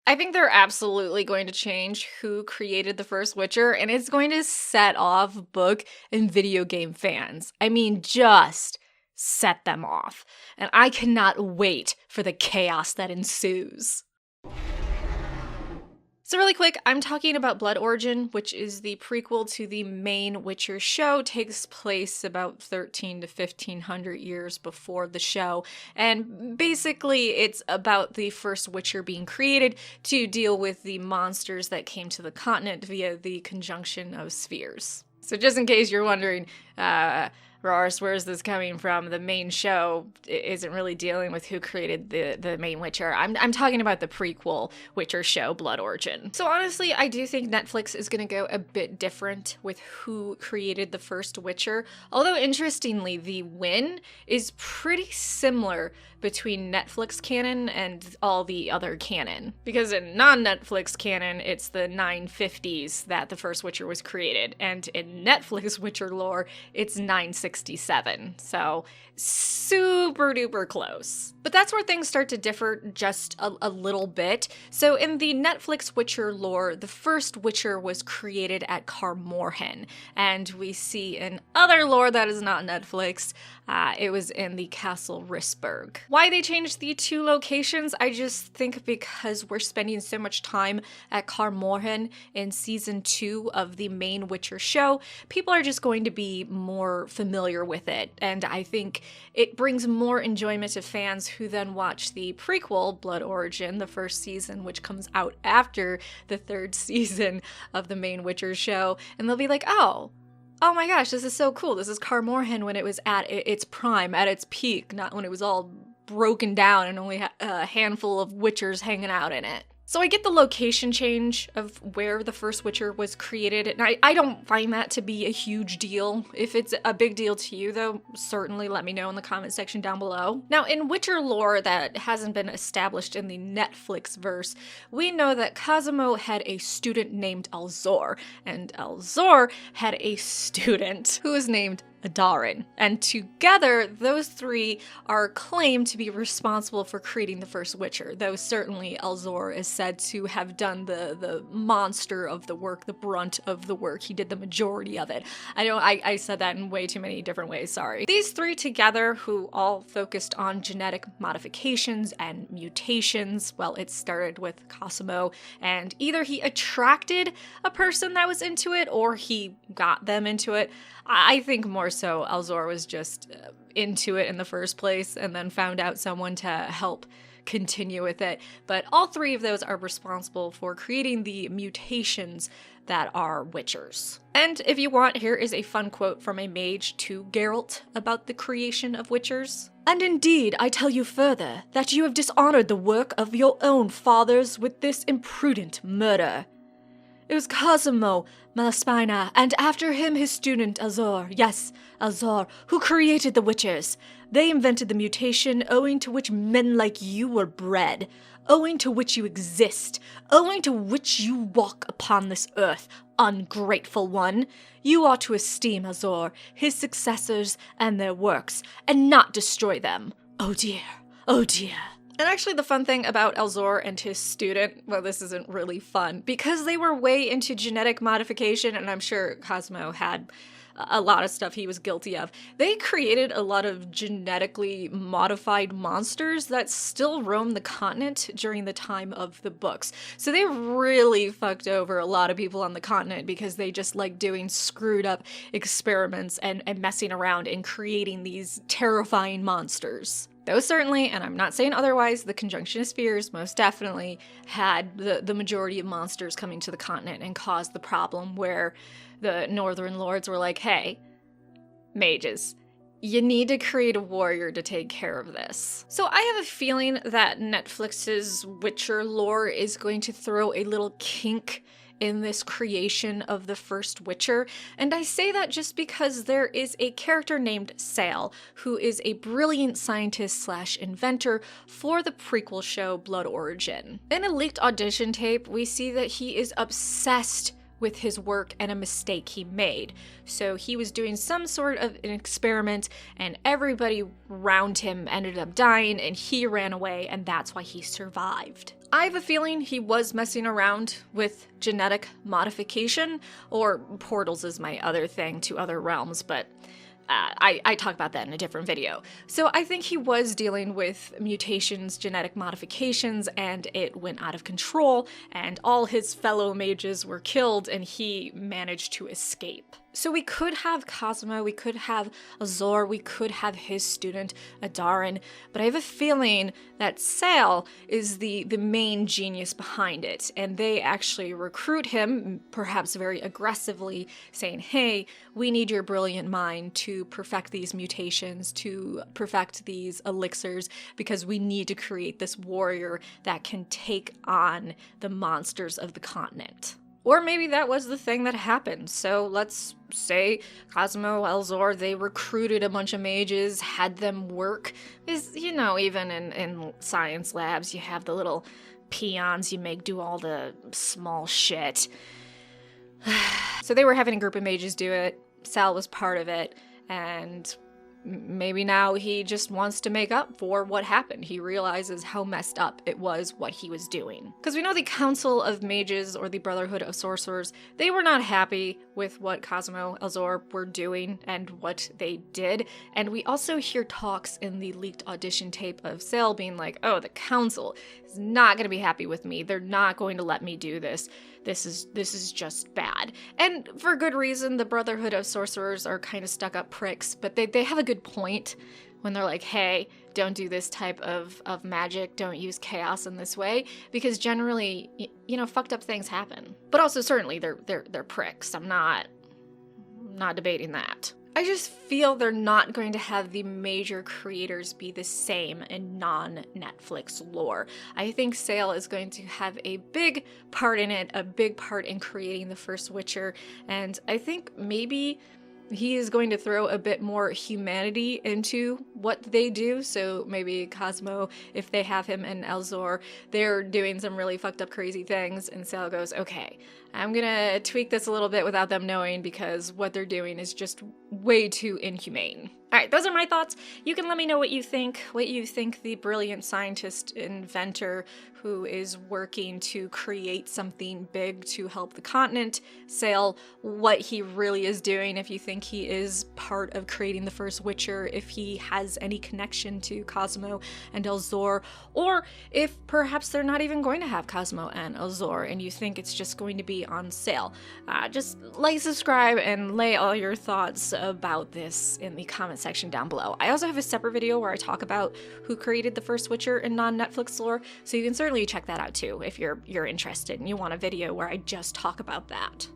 I think they're absolutely going to change who created the first Witcher, and it's going to set off book and video game fans. I mean, just set them off. And I cannot wait for the chaos that ensues. So really quick, I'm talking about Blood Origin, which is the prequel to the main Witcher show. Takes place about 13 to 1500 years before the show. And basically, it's about the first Witcher being created to deal with the monsters that came to the continent via the conjunction of spheres. So just in case you're wondering, Rawrist, where is this coming from? The main show isn't really dealing with who created the main Witcher. I'm talking about the prequel Witcher show, Blood Origin. So honestly, I do think Netflix is going to go a bit different with who created the first Witcher. Although interestingly, the win is pretty similar between Netflix canon and all the other canon. Because in non-Netflix canon, it's the 950s that the first Witcher was created. And in Netflix Witcher lore, it's 967. So super duper close. But that's where things start to differ just a little bit. So in the Netflix Witcher lore, the first Witcher was created at Kaer Morhen. And we see in other lore that is not Netflix, it was in the Castle Rissberg. Why they changed the two locations, I just think because we're spending so much time at Kaer Morhen in season 2 of the main Witcher show, people are just going to be more familiar with it. And I think it brings more enjoyment to fans who then watch the prequel, Blood Origin, the first season, which comes out after the 3rd season of the main Witcher show, and they'll be like, oh my gosh, this is so cool. This is Kaer Morhen when it was at its prime, at its peak, not when it was all broken down and only a handful of Witchers hanging out in it. So I get the location change of where the first Witcher was created, and I don't find that to be a huge deal. If it's a big deal to you, though, certainly let me know in the comment section down below. Now, in Witcher lore that hasn't been established in the Netflix verse, we know that Cosimo had a student named Alzor, and Alzor had a student who was named Adarin. And together, those three are claimed to be responsible for creating the first Witcher, though certainly Alzor is said to have done the monster of the work, the brunt of the work. He did the majority of it. I know I said that in way too many different ways, sorry. These three together, who all focused on genetic modifications and mutations, well, it started with Cosimo, and either he attracted a person that was into it, or he got them into it. I think more so Alzor was just into it in the first place and then found out someone to help continue with it. But all three of those are responsible for creating the mutations that are Witchers. And if you want, here is a fun quote from a mage to Geralt about the creation of Witchers. "And indeed, I tell you further, that you have dishonored the work of your own fathers with this imprudent murder. It was Cosimo Malaspina, and after him his student Alzor, yes, Alzor, who created the Witchers. They invented the mutation owing to which men like you were bred, owing to which you exist, owing to which you walk upon this earth, ungrateful one. You ought to esteem Alzor, his successors, and their works, and not destroy them. Oh dear, oh dear." And actually the fun thing about Alzor and his student, well, this isn't really fun, because they were way into genetic modification, and I'm sure Cosimo had a lot of stuff he was guilty of. They created a lot of genetically modified monsters that still roam the continent during the time of the books. So they really fucked over a lot of people on the continent because they just like doing screwed up experiments and messing around and creating these terrifying monsters. Though certainly, and I'm not saying otherwise, the conjunction of spheres most definitely had the majority of monsters coming to the continent and caused the problem where the Northern Lords were like, hey, mages, you need to create a warrior to take care of this. So I have a feeling that Netflix's Witcher lore is going to throw a little kink in this creation of the first Witcher, and I say that just because there is a character named Sale, who is a brilliant scientist slash inventor for the prequel show Blood Origin. In a leaked audition tape, we see that he is obsessed with his work and a mistake he made. So he was doing some sort of an experiment and everybody around him ended up dying and he ran away, and that's why he survived. I have a feeling he was messing around with genetic modification, or portals is my other thing to other realms, but I talk about that in a different video. So I think he was dealing with mutations, genetic modifications, and it went out of control, and all his fellow mages were killed, and he managed to escape. So we could have Cosmo, we could have Azor, we could have his student, Adarin, but I have a feeling that 𝑒𝐴𝐿 is the main genius behind it, and they actually recruit him, perhaps very aggressively, saying, hey, we need your brilliant mind to perfect these mutations, to perfect these elixirs, because we need to create this warrior that can take on the monsters of the continent. Or maybe that was the thing that happened. So let's say Cosmo, Elzor, they recruited a bunch of mages, had them work. Because, you know, even in science labs, you have the little peons you make do all the small shit. So they were having a group of mages do it. 𝐴𝐿 was part of it. And maybe now he just wants to make up for what happened. He realizes how messed up it was what he was doing. Because we know the Council of Mages, or the Brotherhood of Sorcerers, they were not happy with what Cosmo, Elzor were doing and what they did. And we also hear talks in the leaked audition tape of 𝐴𝐿 being like, oh, the Council is not going to be happy with me. They're not going to let me do this. This is just bad. And for good reason. The Brotherhood of Sorcerers are kind of stuck-up pricks, but they have a good point when they're like, hey, don't do this type of magic, don't use chaos in this way, because generally, you know, fucked up things happen. But also, certainly, they're pricks. I'm not debating that. I just feel they're not going to have the major creators be the same in non-Netflix lore. I think 𝐴𝐿 is going to have a big part in it, a big part in creating the first Witcher, and I think maybe he is going to throw a bit more humanity into what they do. So maybe Cosmo, if they have him and Elzor, they're doing some really fucked up crazy things, and 𝐴𝐿 goes, okay, I'm gonna tweak this a little bit without them knowing, because what they're doing is just way too inhumane. Alright, those are my thoughts. You can let me know what you think the brilliant scientist inventor who is working to create something big to help the continent, 𝐴𝐿, what he really is doing, if you think he is part of creating the first Witcher, if he has any connection to Cosmo and Elzor, or if perhaps they're not even going to have Cosmo and Elzor and you think it's just going to be on 𝐴𝐿. Just like, subscribe, and lay all your thoughts about this in the comment section down below. I also have a separate video where I talk about who created the first Witcher in non-Netflix lore, so you can certainly check that out too if you're interested and you want a video where I just talk about that.